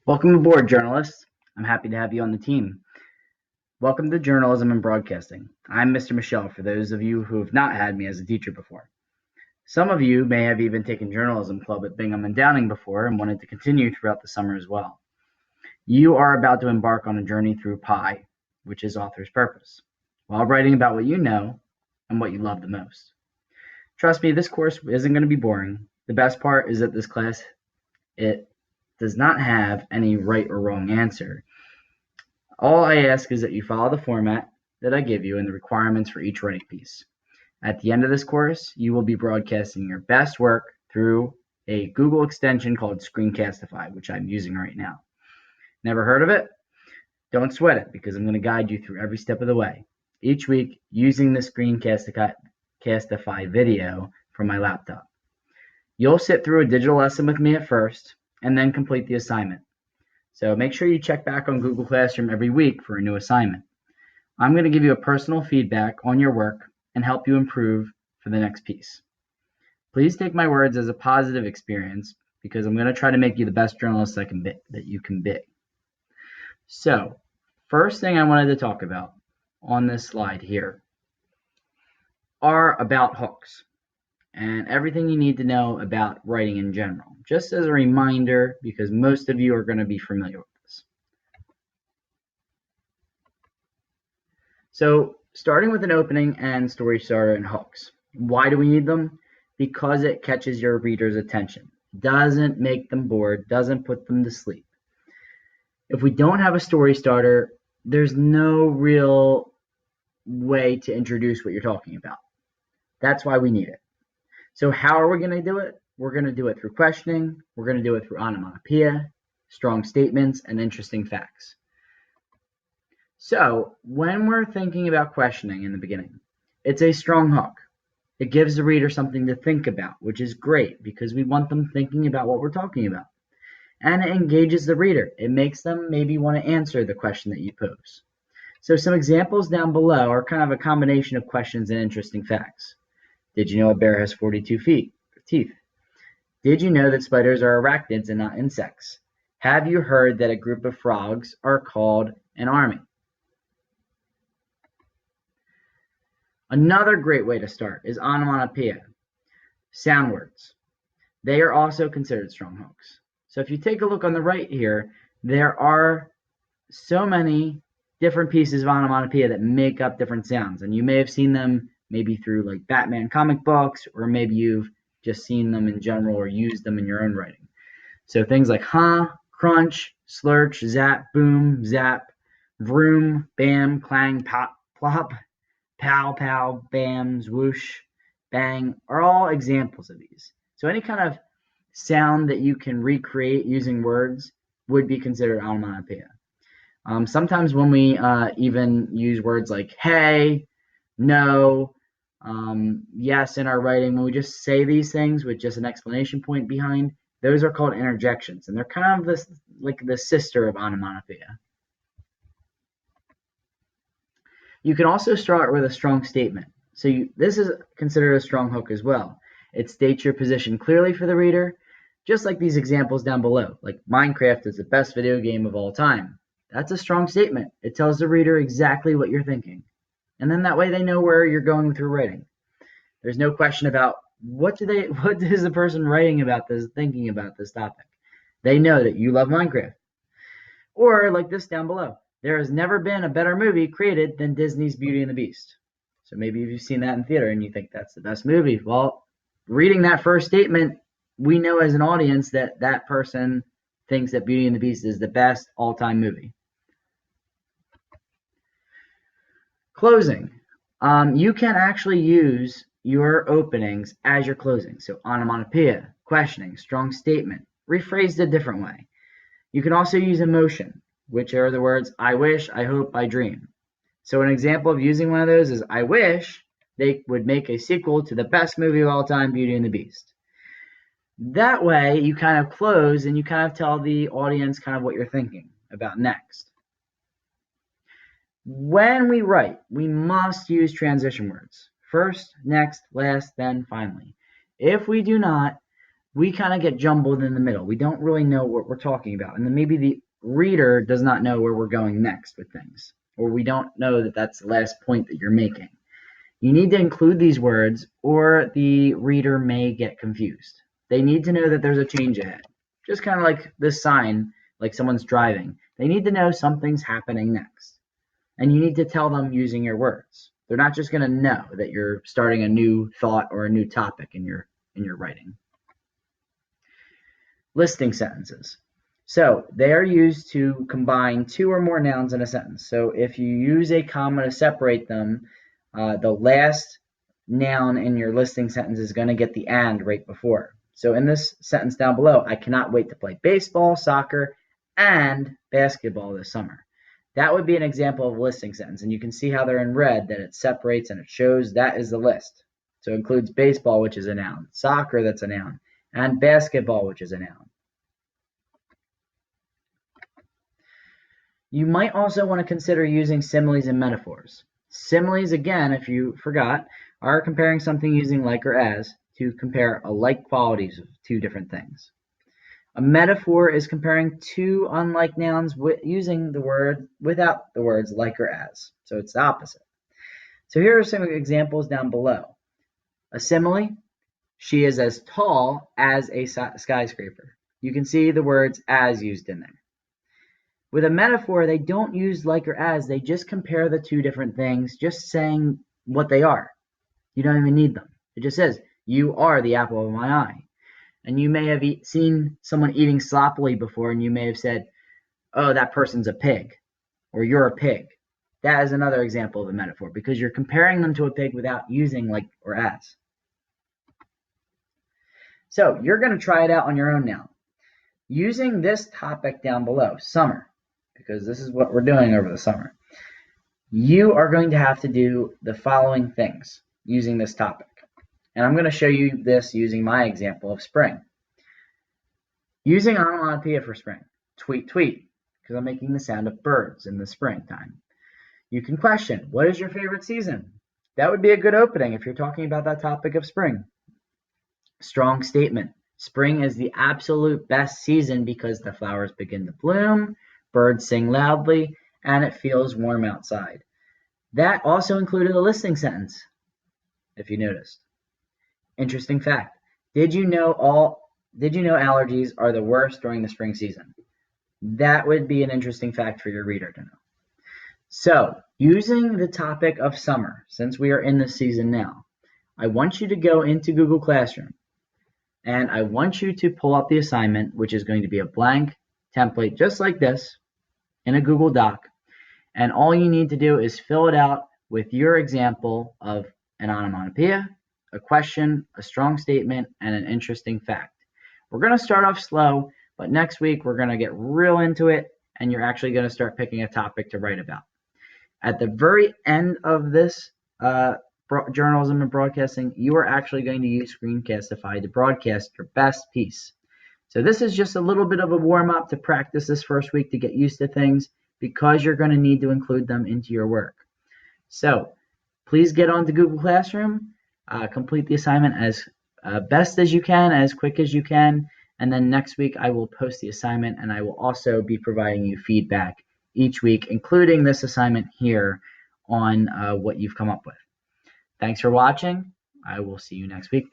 Welcome aboard, journalists. I'm happy to have you on the team. Welcome to Journalism and Broadcasting. I'm Mr. Michelle, for those of you who have not had me as a teacher before. Some of you may have even taken journalism club at Bingham and Downing before and wanted to continue throughout the summer as well. You are about to embark on a journey through PI, which is author's purpose, while writing about what you know and what you love the most. Trust me, this course isn't going to be boring. The best part is that this class, it does not have any right or wrong answer. All I ask is that you follow the format that I give you and the requirements for each writing piece. At the end of this course, you will be broadcasting your best work through a Google extension called Screencastify, which I'm using right now. Never heard of it? Don't sweat it, because I'm going to guide you through every step of the way, each week using the Screencastify video from my laptop. You'll sit through a digital lesson with me at first, and then complete the assignment. So make sure you check back on Google Classroom every week for a new assignment. I'm going to give you a personal feedback on your work and help you improve for the next piece. Please take my words as a positive experience, because I'm going to try to make you the best journalist that you can be. So, first thing I wanted to talk about on this slide here are about hooks and everything you need to know about writing in general, just as a reminder, because most of you are going to be familiar with this. So, starting with an opening and story starter and hooks. Why do we need them? Because it catches your reader's attention, doesn't make them bored, doesn't put them to sleep. If we don't have a story starter, there's no real way to introduce what you're talking about. That's why we need it. So how are we going to do it? We're going to do it through questioning. We're going to do it through onomatopoeia, strong statements, and interesting facts. So when we're thinking about questioning in the beginning, it's a strong hook. It gives the reader something to think about, which is great because we want them thinking about what we're talking about. And it engages the reader. It makes them maybe want to answer the question that you pose. So some examples down below are kind of a combination of questions and interesting facts. Did you know a bear has 42 teeth? Did you know that spiders are arachnids and not insects? Have you heard that a group of frogs are called an army? Another great way to start is onomatopoeia, sound words. They are also considered strong hooks. So if you take a look on the right here, there are so many different pieces of onomatopoeia that make up different sounds, and you may have seen them maybe through like Batman comic books, or maybe you've just seen them in general or used them in your own writing. So things like huh, crunch, slurch, zap, boom, zap, vroom, bam, clang, pop, plop, pow, pow, bam, swoosh, bang are all examples of these. So any kind of sound that you can recreate using words would be considered onomatopoeia. Sometimes when we even use words like hey, no, yes in our writing, when we just say these things with just an explanation point behind, those are called interjections, and they're kind of this like the sister of onomatopoeia. You can also start with a strong statement. So this is considered a strong hook as well. It states your position clearly for the reader, just like these examples down below, like Minecraft is the best video game of all time. That's a strong statement. It tells the reader exactly what you're thinking. And then that way they know where you're going with your writing. There's no question about what is the person writing about this, thinking about this topic. They know that you love Minecraft. Or like this down below, there has never been a better movie created than Disney's Beauty and the Beast. So maybe if you've seen that in theater and you think that's the best movie, well, reading that first statement, we know as an audience that that person thinks that Beauty and the Beast is the best all-time movie. Closing. You can actually use your openings as your closing. So onomatopoeia, questioning, strong statement, rephrased a different way. You can also use emotion, which are the words I wish, I hope, I dream. So an example of using one of those is I wish they would make a sequel to the best movie of all time, Beauty and the Beast. That way you kind of close and you kind of tell the audience kind of what you're thinking about next. When we write, we must use transition words. First, next, last, then, finally. If we do not, we kind of get jumbled in the middle. We don't really know what we're talking about. And then maybe the reader does not know where we're going next with things, or we don't know that that's the last point that you're making. You need to include these words, or the reader may get confused. They need to know that there's a change ahead. Just kind of like this sign, like someone's driving. They need to know something's happening next. And you need to tell them using your words. They're not just going to know that you're starting a new thought or a new topic in your writing. Listing sentences. So they are used to combine two or more nouns in a sentence. So if you use a comma to separate them, the last noun in your listing sentence is going to get the and right before. So in this sentence down below, I cannot wait to play baseball, soccer, and basketball this summer. That would be an example of a listing sentence, and you can see how they're in red, that it separates and it shows that is the list. So it includes baseball, which is a noun, soccer, that's a noun, and basketball, which is a noun. You might also want to consider using similes and metaphors. Similes, again, if you forgot, are comparing something using like or as to compare alike qualities of two different things. A metaphor is comparing two unlike nouns using the word without the words like or as. So it's the opposite. So here are some examples down below. A simile, she is as tall as a skyscraper. You can see the words as used in there. With a metaphor, they don't use like or as. They just compare the two different things, just saying what they are. You don't even need them. It just says, you are the apple of my eye. And you may have seen someone eating sloppily before, and you may have said, oh, that person's a pig, or you're a pig. That is another example of a metaphor, because you're comparing them to a pig without using like or as. So you're going to try it out on your own now. Using this topic down below, summer, because this is what we're doing over the summer, you are going to have to do the following things using this topic. And I'm going to show you this using my example of spring. Using onomatopoeia for spring. Tweet, tweet, because I'm making the sound of birds in the springtime. You can question, what is your favorite season? That would be a good opening if you're talking about that topic of spring. Strong statement. Spring is the absolute best season because the flowers begin to bloom, birds sing loudly, and it feels warm outside. That also included a listing sentence, if you noticed. Interesting fact. Did you know allergies are the worst during the spring season? That would be an interesting fact for your reader to know. So, using the topic of summer, since we are in this season now, I want you to go into Google Classroom, and I want you to pull up the assignment, which is going to be a blank template just like this in a Google Doc. And all you need to do is fill it out with your example of an onomatopoeia, a question, a strong statement, and an interesting fact. We're going to start off slow, but next week we're going to get real into it, and you're actually going to start picking a topic to write about. At the very end of this journalism and broadcasting, you are actually going to use Screencastify to broadcast your best piece. So this is just a little bit of a warm-up to practice this first week to get used to things, because you're going to need to include them into your work. So please get on to Google Classroom, complete the assignment as best as you can, as quick as you can, and then next week I will post the assignment, and I will also be providing you feedback each week, including this assignment here on what you've come up with. Thanks for watching. I will see you next week.